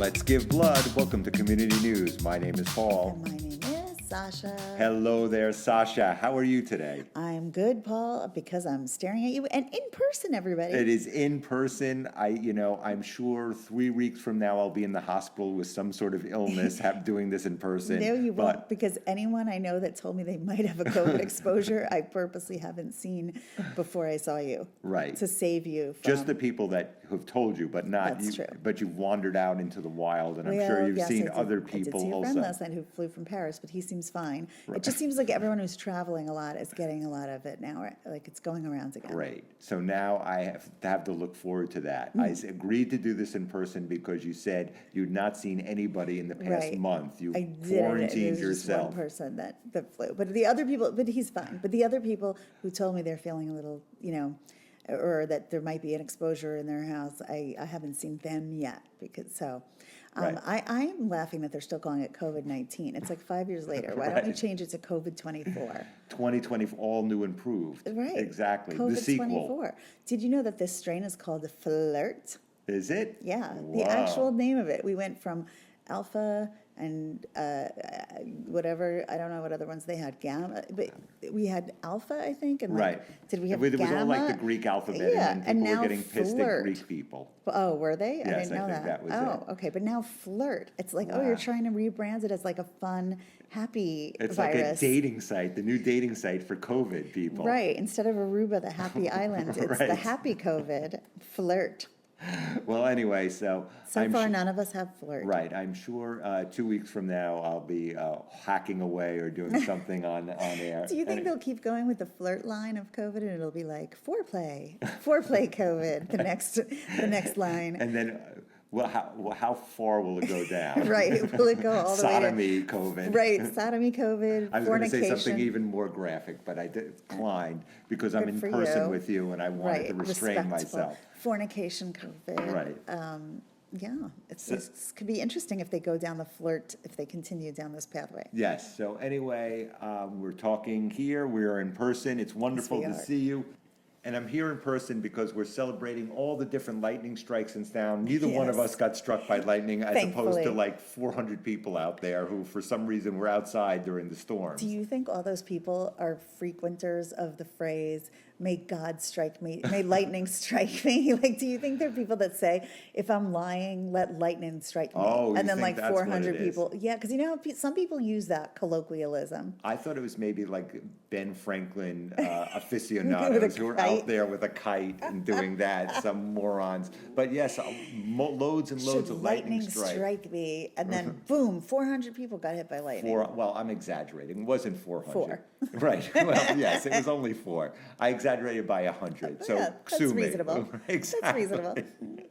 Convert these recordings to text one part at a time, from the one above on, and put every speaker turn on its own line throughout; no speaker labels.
Let's give blood. Welcome to Community News. My name is Paul.
And my name is Sasha.
Hello there, Sasha. How are you today?
I'm good, Paul, because I'm staring at you and in person, everybody.
It is in person. I'm sure 3 weeks from now I'll be in the hospital with some sort of illness doing this in person.
No, you won't, because anyone I know that told me they might have a COVID exposure, I purposely haven't seen before I saw you.
Right.
To save you from...
Just the people that have told you, but not
That's
you.
true.
But you've wandered out into the wild, and I'm
Well,
sure you've
yes,
seen
I did.
other
I did
people
see a
also.
friend last night who flew from Paris, but he seems fine.
Right.
It just seems like everyone who's traveling a lot is getting a lot of it now, right? Like it's going around again.
Great. So now I have to look forward to that. I agreed to do this in person because you said you'd not seen anybody in the past
Right.
month. You
I did.
quarantined
It was just one
yourself.
person that flew. But the other people, but he's fine. But the other people who told me they're feeling a little, or that there might be an exposure in their house, I haven't seen them yet.
Right.
I'm laughing that they're still calling it COVID-19. It's like 5 years later. Why don't we change it to COVID-24?
2020, all new improved.
Right.
Exactly. The
COVID-24.
sequel.
Did you know that this strain is called the Flirt?
Is it?
Yeah,
Wow.
the actual name of it. We went from alpha and whatever, I don't know what other ones they had, gamma, but we had alpha, I think, and
Right.
did we have
It was
gamma?
all like the Greek alphabet,
Yeah,
and
and
people were
now
getting pissed at
Flirt.
Greek people.
Oh, were they?
Yes,
I didn't know
I think that was
Oh,
it.
okay, but now Flirt. It's like, oh,
Wow.
you're trying to rebrand it as like a fun, happy
It's
virus.
like a dating site, the new dating site for COVID people.
Right, instead of Aruba, the happy island, it's
Right.
the happy COVID, Flirt.
Well, anyway, so
So far, none of us have Flirt.
Right. I'm sure 2 weeks from now I'll be hacking away or doing something on air.
Do you think they'll keep going with the flirt line of COVID, and it'll be like foreplay COVID, the next line?
And then, how far will it go down?
Right? Will it go all the way to
Sodomy COVID.
right? Sodomy COVID,
I was going to say
fornication.
something even more graphic, but I declined because I'm
Good
in
for
person
you.
with you, and I wanted to restrain
respectful.
myself.
Fornication COVID.
Right.
Yeah, this could be interesting if they go down the flirt, if they continue down this pathway.
Yes. So anyway, we're talking here. We're in person. It's wonderful
Yes, we
to
are.
see you. And I'm here in person because we're celebrating all the different lightning strikes in town. Neither one of
Yes.
us got struck by lightning, as opposed to
Thankfully.
like 400 people out there who, for some reason, were outside during the storms.
Do you think all those people are frequenters of the phrase, may God strike me, may lightning strike me? Like, do you think there are people that say, if I'm lying, let lightning strike me?
Oh, you
and then
think
like
that's what
400
it is?
people. Yeah, because how some people use that colloquialism.
I thought it was maybe like Ben Franklin aficionados who were
kite.
out there with a kite and doing that, some morons. But yes, loads and loads
Should
of lightning strikes.
strike me? And then boom, 400 people got hit by lightning.
Well, I'm exaggerating. It wasn't 400.
4.
Right. Well, yes, it was only 4. I exaggerated by 100. So
Yeah, that's
sue me.
reasonable.
Exactly.
That's reasonable.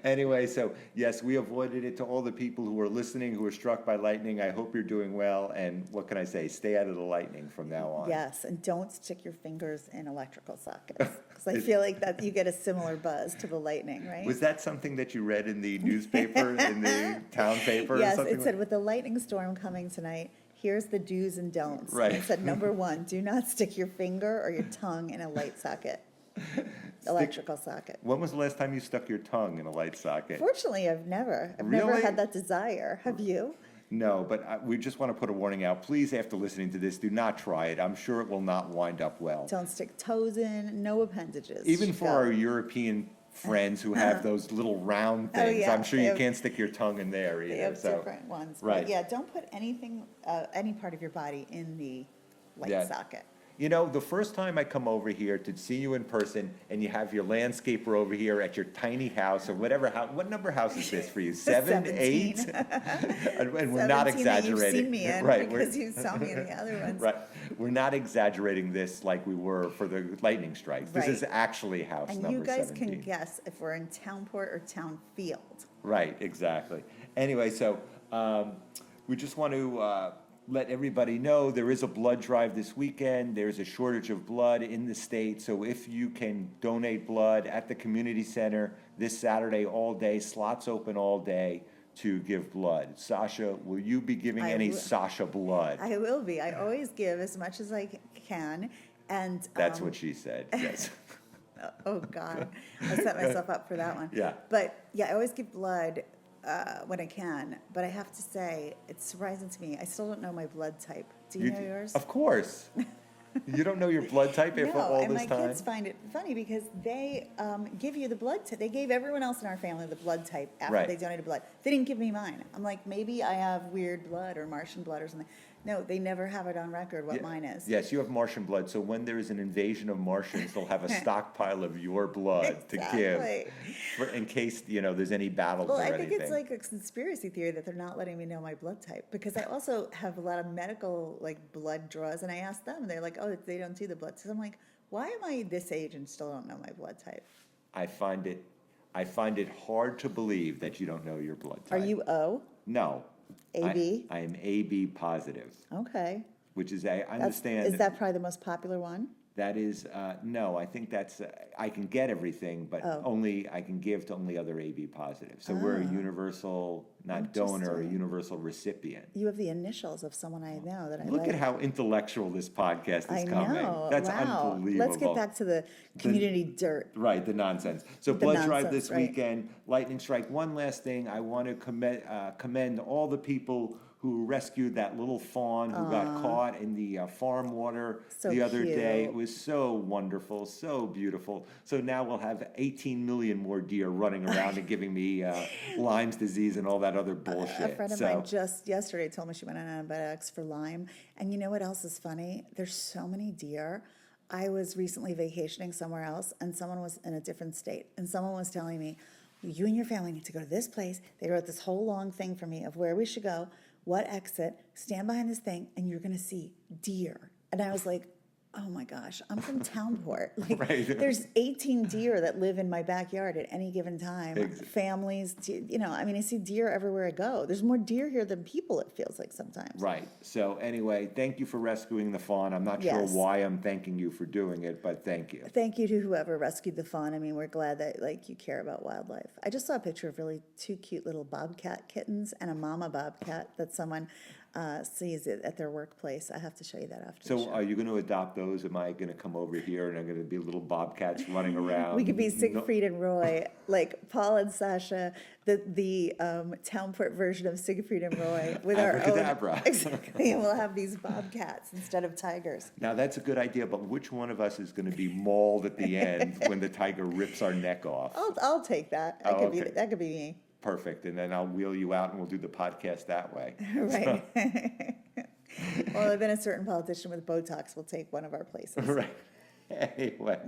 Anyway, so yes, we avoided it. To all the people who are listening who were struck by lightning, I hope you're doing well. And what can I say? Stay out of the lightning from now on.
Yes, and don't stick your fingers in electrical sockets. Because I feel like that you get a similar buzz to the lightning, right?
Was that something that you read in the newspaper, in the town paper? Or
Yes,
something
it said, with the lightning storm coming tonight, here's the do's and don'ts.
Right.
And it said, number 1, do not stick your finger or your tongue in a light socket, electrical socket.
When was the last time you stuck your tongue in a light socket?
Fortunately, I've never
Really?
had that desire. Have you?
No, but we just want to put a warning out. Please, after listening to this, do not try it. I'm sure it will not wind up well.
Don't stick toes in, no appendages.
Even for
Go.
our European friends who have those little round
Oh,
things,
yeah,
I'm sure
they
you
have-
can't stick your tongue in there either.
They have
so,
different ones.
right.
But yeah, don't put anything, any part of your body in the light
Yeah.
socket.
You know, the first time I come over here to see you in person, and you have your landscaper over here at your tiny house or whatever house. What number house is this for you? 7, 8?
17.
And we're not
17 that
exaggerating.
You've seen me in
right,
because you saw me in the other ones.
right. We're not exaggerating this like we were for the lightning strikes. This
Right.
is actually house
And
number
you guys
17.
can guess if we're in Townport or Townfield.
Right, exactly. Anyway, so we just want to let everybody know there is a blood drive this weekend. There's a shortage of blood in the state. So if you can donate blood at the community center this Saturday all day, slots open all day to give blood. Sasha, will you be giving
I
any
will.
Sasha blood?
I will be. I always give as much as I can. And
That's what she said, yes.
oh God, I set myself up for that one.
Yeah.
But yeah, I always give blood when I can, but I have to say, it's surprising to me. I still don't know my blood type. Do you
You-
know yours?
Of course. You don't know your blood type after
No,
all
and
this
my
time?
kids find it funny because they give you the blood type. They gave everyone else in our family the blood type after
Right.
they donated blood. They didn't give me mine. I'm like, maybe I have weird blood or Martian blood or something. No, they never have it on record what
Yeah.
mine is.
Yes, you have Martian blood, so when there is an invasion of Martians, they'll have a stockpile of your blood to give,
Exactly.
in case, there's any battles
Well,
or
I
anything.
think it's like a conspiracy theory that they're not letting me know my blood type because I also have a lot of medical blood draws, and I asked them, and they're like, "Oh, they don't see the blood." So I'm like, "Why am I this age and still don't know my blood type?"
I find it hard to believe that you don't know your blood
Are
type.
you O?
No.
AB?
I am AB positive,
Okay.
which is, I
That's-
understand.
Is that probably the most popular one?
That is, no, I think that's, I can get everything, but
Oh.
only, I can give to only other AB positive. So we're a universal, not donor, a
Interesting.
universal recipient.
You have the initials of someone I know that I
Look
like.
at how intellectual this podcast
I
is coming.
know.
That's
wow.
unbelievable.
Let's get back to the community dirt.
Right, the nonsense. So
The
blood drive
nonsense,
this
right.
weekend, lightning strike. One last thing, I want to commend all the people who rescued that little fawn who got caught in the farm water
So
the other day.
cute.
It was so wonderful, so beautiful. So now we'll have 18 million more deer running around and giving me Lyme's disease and all that other bullshit.
A friend of
So-
mine just yesterday told me she went on antibiotics for Lyme. And you know what else is funny? There's so many deer. I was recently vacationing somewhere else, and someone was in a different state. And someone was telling me, you and your family need to go to this place. They wrote this whole long thing for me of where we should go, what exit, stand behind this thing, and you're going to see deer. And I was like, oh my gosh, I'm from Townport.
Right.
There's 18 deer that live in my backyard at any given time.
Ex-
Families, I see deer everywhere I go. There's more deer here than people, it feels like sometimes.
Right. So anyway, thank you for rescuing the fawn. I'm not sure
Yes.
why I'm thanking you for doing it, but thank you.
Thank you to whoever rescued the fawn. I mean, we're glad that you care about wildlife. I just saw a picture of really two cute little bobcat kittens and a mama bobcat that someone sees it at their workplace. I have to show you that after the
So
show.
are you going to adopt those? Am I going to come over here and I'm going to be little bobcats running around?
We could be
No-
Siegfried and Roy, like Paul and Sasha, the Townport version of Siegfried and Roy with our own.
Abracadabra.
Exactly, and we'll have these bobcats instead of tigers.
Now, that's a good idea, but which one of us is going to be mauled at the end when the tiger rips our neck off?
I'll take that.
Oh, okay.
That could be me.
Perfect. And then I'll wheel you out and we'll do the podcast that way.
Right. Well, then a certain politician with Botox will take one of our places.
Right. Anyway,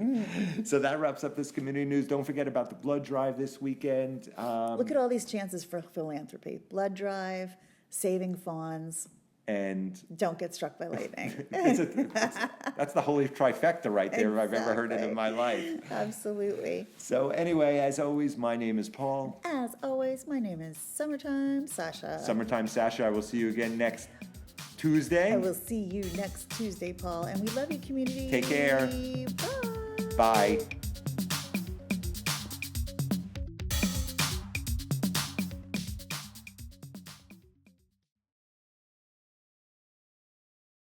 so that wraps up this community news. Don't forget about the blood drive this weekend.
Look at all these chances for philanthropy. Blood drive, saving fawns,
And
don't get struck by lightning.
that's the holy trifecta right there, if I've ever heard it in my life.
Absolutely.
So anyway, as always, my name is Paul.
As always, my name is Summertime Sasha.
Summertime Sasha. I will see you again next Tuesday.
I will see you next Tuesday, Paul. And we love you, community.
Take care.
Bye.
Bye.